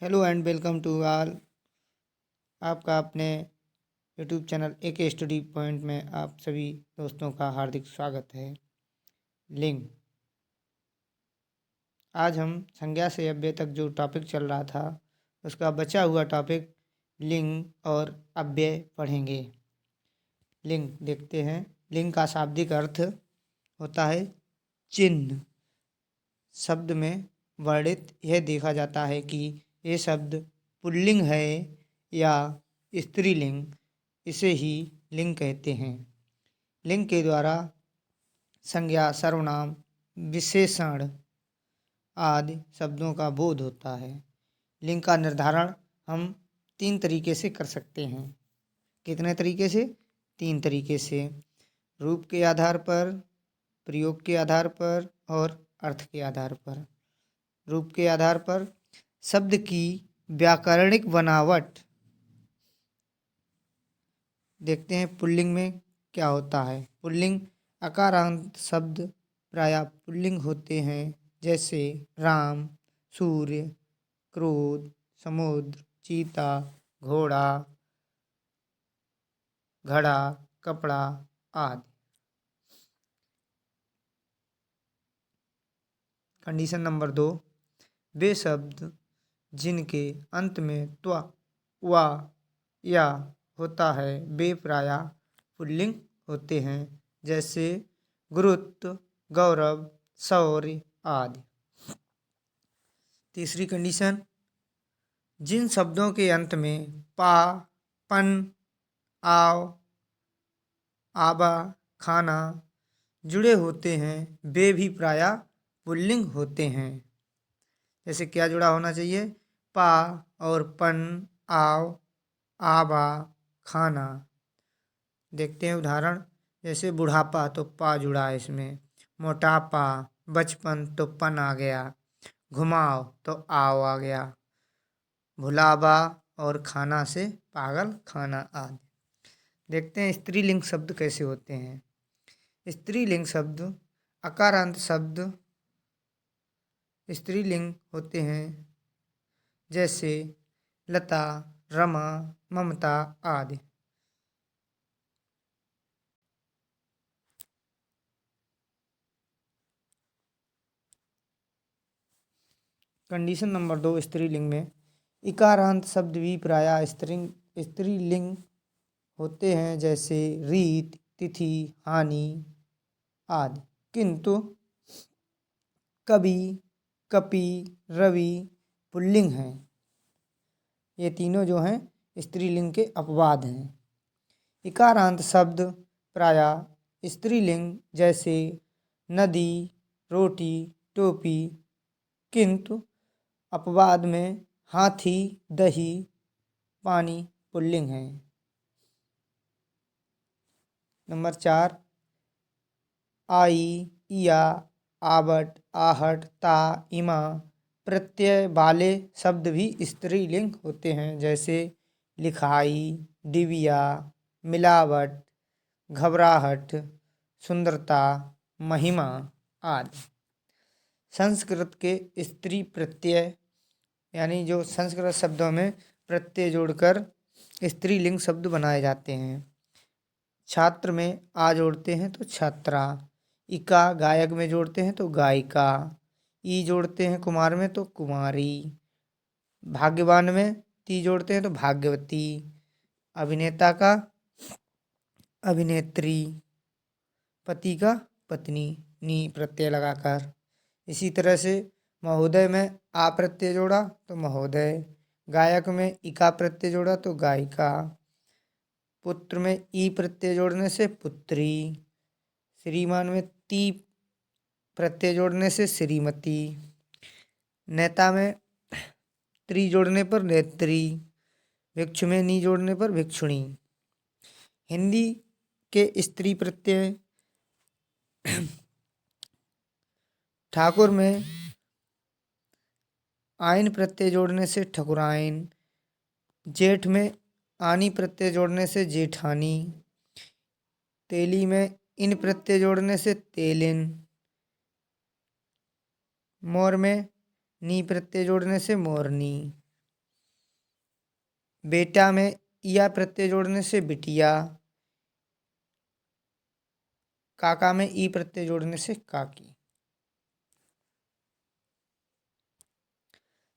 Hello and welcome to all. आपका अपने YouTube channel AK study point में आप सभी दोस्तों का हार्दिक स्वागत है। लिंग। आज हम संज्ञा से अव्यय तक जो टॉपिक चल रहा था उसका बचा हुआ टॉपिक लिंग और अव्यय पढ़ेंगे। लिंग देखते हैं। लिंग का शाब्दिक अर्थ होता है चिन्ह। शब्द में वर्णित यह देखा जाता है कि ये शब्द पुल्लिंग है या स्त्रीलिंग, इसे ही लिंग कहते हैं। लिंग के द्वारा संज्ञा, सर्वनाम, विशेषण आदि शब्दों का बोध होता है। लिंग का निर्धारण हम 3 तरीके से कर सकते हैं। कितने तरीके से? 3 तरीके से। रूप के आधार पर, प्रयोग के आधार पर और अर्थ के आधार पर। रूप के आधार पर शब्द की व्याकरणिक बनावट देखते हैं। पुल्लिंग में क्या होता है? पुल्लिंग अकारांत शब्द प्रायः पुल्लिंग होते हैं, जैसे राम, सूर्य, क्रोध, समुद्र, चीता, घोड़ा, घड़ा, कपड़ा आदि। कंडीशन नंबर 2, वे शब्द जिनके अंत में त्वा, वा या होता है वे प्रायः पुल्लिंग होते हैं, जैसे गुरुत्व, गौरव, शौर्य आदि। तीसरी कंडीशन, जिन शब्दों के अंत में पा, पन, आव, आबा, खाना जुड़े होते हैं वे भी प्रायः पुल्लिंग होते हैं। जैसे क्या जुड़ा होना चाहिए? पा और पन, आव, आबा, खाना। देखते हैं उदाहरण। जैसे बुढ़ापा तो पा जुड़ा है इसमें, मोटापा, बचपन तो पन आ गया, घुमाव तो आव आ गया, भुलाबा और खाना से पागल खाना आदि। देखते हैं स्त्रीलिंग शब्द कैसे होते हैं। स्त्रीलिंग शब्द अकारांत शब्द स्त्रीलिंग होते हैं, जैसे लता, रमा, ममता आदि। कंडीशन नंबर 2, स्त्रीलिंग में इकारांत शब्द भी प्रायः स्त्रीलिंग होते हैं, जैसे रीत, तिथि, हानि आदि। किंतु कवि, कपि, रवि पुल्लिंग हैं। ये तीनों जो हैं स्त्रीलिंग के अपवाद हैं। इकारांत शब्द प्रायः स्त्रीलिंग, जैसे नदी, रोटी, टोपी। किंतु अपवाद में हाथी, दही, पानी पुल्लिंग हैं। नंबर 4, आई, इया, आवट, आहट, ता, इमा प्रत्यय वाले शब्द भी स्त्रीलिंग होते हैं, जैसे लिखाई, डिबिया, मिलावट, घबराहट, सुंदरता, महिमा आदि। संस्कृत के स्त्री प्रत्यय यानी जो संस्कृत शब्दों में प्रत्यय जोड़कर स्त्रीलिंग शब्द बनाए जाते हैं। छात्र में आ जोड़ते हैं तो छात्रा, इका गायक में जोड़ते हैं तो गायिका, ई जोड़ते हैं कुमार में तो कुमारी, भाग्यवान में ती जोड़ते हैं तो भाग्यवती, अभिनेता का अभिनेत्री, पति का पत्नी, नी प्रत्यय लगाकर। इसी तरह से महोदय में आ प्रत्यय जोड़ा तो महोदय, गायक में इका प्रत्यय जोड़ा तो गायिका, पुत्र में ई प्रत्यय जोड़ने से पुत्री, श्रीमान में ती प्रत्यय जोड़ने से श्रीमती, नेता में त्री जोड़ने पर नेत्री, भिक्षु में नी जोड़ने पर भिक्षुणी। हिंदी के स्त्री प्रत्यय ठाकुर में आइन प्रत्यय जोड़ने से ठकुराइन, जेठ में आनी प्रत्यय जोड़ने से जेठानी, तेली में इन प्रत्यय जोड़ने से तेलिन, मोर में नी प्रत्यय जोड़ने से मोरनी। बेटा में या प्रत्यय जोड़ने से बिटिया, काका में ई प्रत्यय जोड़ने से काकी।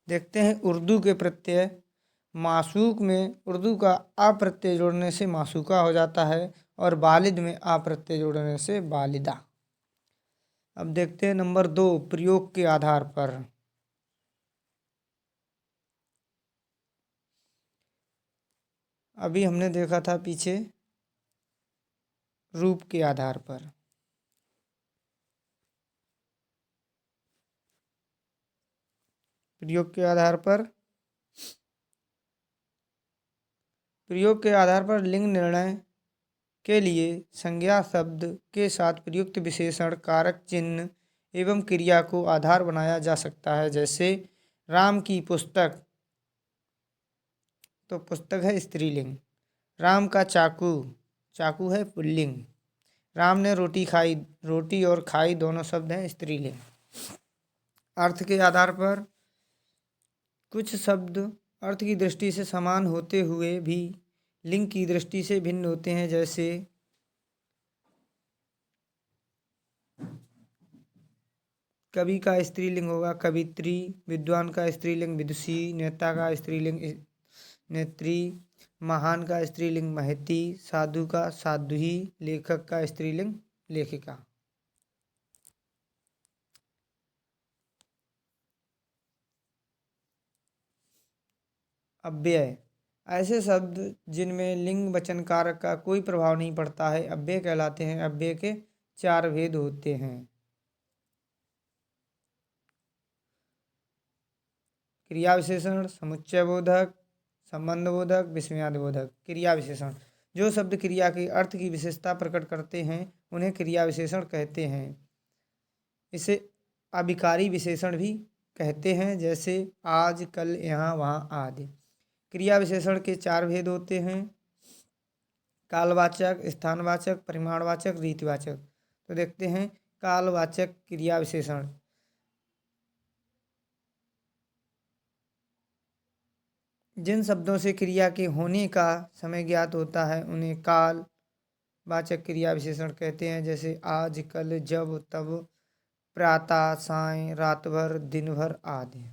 देखते हैं उर्दू के प्रत्यय। मासूक में उर्दू का आ प्रत्यय जोड़ने से मासूका हो जाता है और वालिद में आ प्रत्यय जोड़ने से वालिदा। अब देखते हैं नंबर 2 प्रयोग के आधार पर। अभी हमने देखा था पीछे रूप के आधार पर। प्रयोग के आधार पर लिंग निर्णय के लिए संज्ञा शब्द के साथ प्रयुक्त विशेषण, कारक चिन्ह एवं क्रिया को आधार बनाया जा सकता है। जैसे राम की पुस्तक, तो पुस्तक है स्त्रीलिंग। राम का चाकू, चाकू है पुल्लिंग। राम ने रोटी खाई, रोटी और खाई दोनों शब्द हैं स्त्रीलिंग। अर्थ के आधार पर कुछ शब्द अर्थ की दृष्टि से समान होते हुए भी लिंग की दृष्टि से भिन्न होते हैं। जैसे कवि का स्त्रीलिंग होगा कवित्री, विद्वान का स्त्रीलिंग विदुषी, नेता का स्त्रीलिंग नेत्री, महान का स्त्रीलिंग महती, साधु का साध्वी, लेखक का स्त्रीलिंग लेखिका। अव्यय ऐसे शब्द जिनमें लिंग वचन कारक का कोई प्रभाव नहीं पड़ता है, अव्यय कहलाते हैं। अव्यय के 4 भेद होते हैं। क्रिया विशेषण, समुच्चय बोधक, संबंध बोधक, विस्मयादि बोधक। क्रिया विशेषण जो शब्द क्रिया के अर्थ की विशेषता प्रकट करते हैं उन्हें क्रिया विशेषण कहते हैं। इसे अभिकारी विशेषण भी कहते हैं। जैसे आज, कल, यहाँ, वहाँ आदि। क्रिया विशेषण के 4 भेद होते हैं। कालवाचक, स्थानवाचक, परिमाणवाचक, रीतिवाचक। तो देखते हैं कालवाचक क्रिया विशेषण। जिन शब्दों से क्रिया के होने का समय ज्ञात होता है उन्हें काल वाचक क्रिया विशेषण कहते हैं। जैसे आज, कल, जब, तब, प्रातः, साय, रात भर, दिन भर आदि।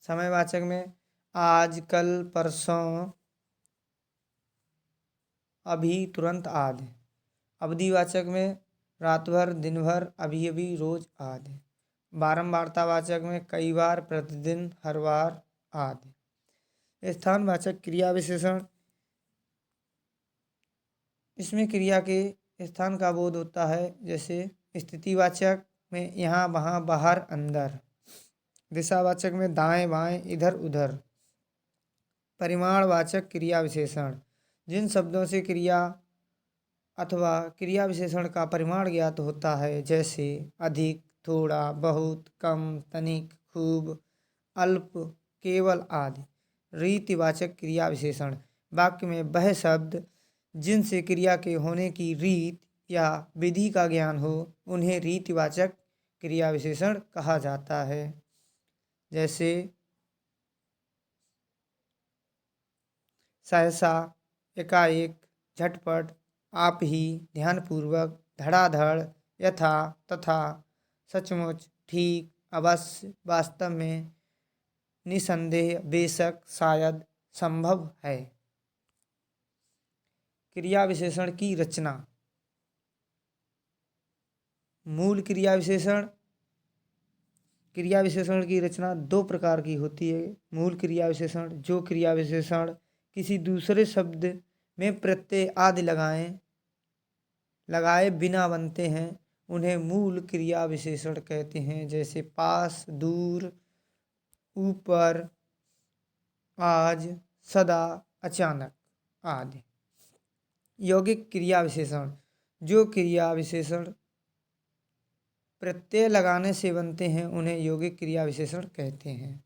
समयवाचक में आज, कल, परसों, अभी, तुरंत आदि। अवधिवाचक में रात भर, दिन भर, अभी अभी, रोज आदि। बारंबारतावाचक में कई बार, प्रतिदिन, हर बार आदि। स्थानवाचक क्रिया विशेषण इसमें क्रिया के स्थान का बोध होता है। जैसे स्थितिवाचक में यहाँ, वहाँ, बाहर, अंदर। दिशावाचक में दाएं, बाएं, इधर, उधर। परिमाणवाचक क्रिया विशेषण जिन शब्दों से क्रिया अथवा क्रिया विशेषण का परिमाण ज्ञात होता है। जैसे अधिक, थोड़ा, बहुत, कम, तनिक, खूब, अल्प, केवल आदि। रीतिवाचक क्रिया विशेषण वाक्य में वह शब्द जिनसे क्रिया के होने की रीत या विधि का ज्ञान हो उन्हें रीतिवाचक क्रिया विशेषण कहा जाता है। जैसे सहसा, एकाएक, झटपट, आप ही, ध्यानपूर्वक, धड़ाधड़, यथा, तथा, सचमुच, ठीक, अवश्य, वास्तव में, निसंदेह, बेशक, शायद, संभव है। क्रिया विशेषण की रचना। मूल क्रिया विशेषण की रचना 2 प्रकार की होती है। मूल क्रिया विशेषण जो क्रिया विशेषण किसी दूसरे शब्द में प्रत्यय आदि लगाए बिना बनते हैं उन्हें मूल क्रिया विशेषण कहते हैं। जैसे पास, दूर, ऊपर, आज, सदा, अचानक आदि। यौगिक क्रिया विशेषण जो क्रिया विशेषण प्रत्यय लगाने से बनते हैं उन्हें यौगिक क्रिया विशेषण कहते हैं।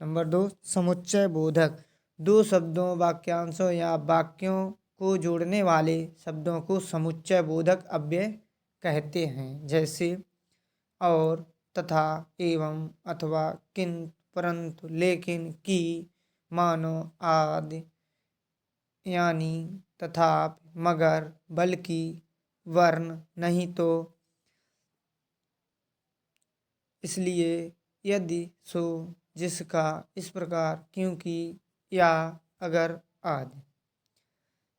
नंबर 2 समुच्चय बोधक 2 शब्दों, वाक्यांशों या वाक्यों को जोड़ने वाले शब्दों को समुच्चय बोधक अव्यय कहते हैं। जैसे और, तथा, एवं, अथवा, किंतु, परंतु, लेकिन, कि, मानो, आदि, यानी, तथापि, मगर, बल्कि, वरन, नहीं तो, इसलिए, यदि, सो, जिसका, इस प्रकार, क्योंकि, या, अगर, आदि।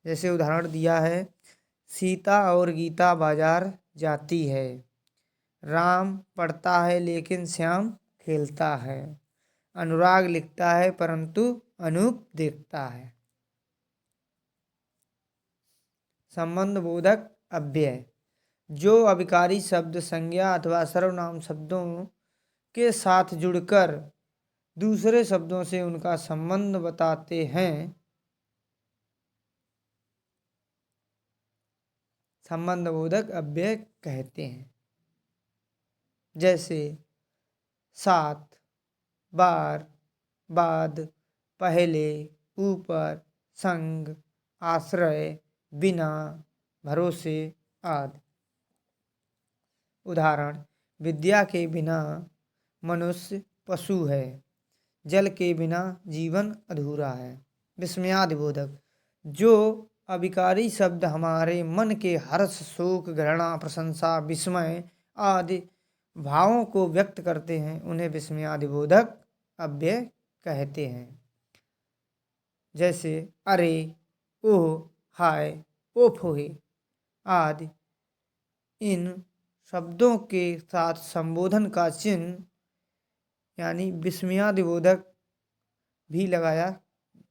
जैसे उदाहरण दिया है, सीता और गीता बाजार जाती है, राम पढ़ता है लेकिन श्याम खेलता है, अनुराग लिखता है परंतु अनूप देखता है। संबंध बोधक अव्यय जो अभिकारी शब्द संज्ञा अथवा सर्वनाम शब्दों के साथ जुड़कर दूसरे शब्दों से उनका संबंध बताते हैं, संबंध बोधक अव्यय कहते हैं। जैसे साथ, बार, बाद, पहले, ऊपर, संग, आश्रय, बिना, भरोसे आदि। उदाहरण, विद्या के बिना मनुष्य पशु है, जल के बिना जीवन अधूरा है। विस्मयादिबोधक जो अभिकारी शब्द हमारे मन के हर्ष, शोक, घृणा, प्रशंसा, विस्मय आदि भावों को व्यक्त करते हैं, उन्हें विस्मयादिबोधक अव्यय कहते हैं। जैसे अरे, ओह, हाय, ओफोहे आदि। इन शब्दों के साथ संबोधन का चिन्ह यानी विस्मयादिबोधक भी लगाया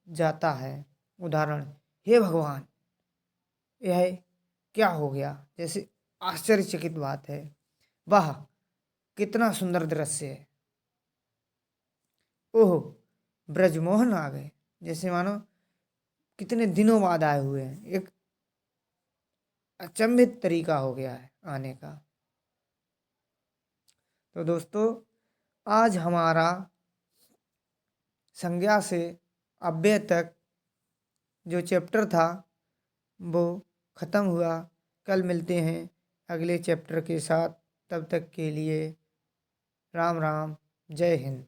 जाता है। उदाहरण, हे भगवान, यह क्या हो गया, जैसे आश्चर्यचकित बात है, वाह कितना सुंदर दृश्य है, ओह ब्रजमोहन आ गए, जैसे मानो कितने दिनों बाद आए हुए हैं, एक अचंभित तरीका हो गया है आने का। तो दोस्तों, आज हमारा संज्ञा से अव्यय तक जो चैप्टर था वो ख़त्म हुआ। कल मिलते हैं अगले चैप्टर के साथ, तब तक के लिए राम राम, जय हिंद।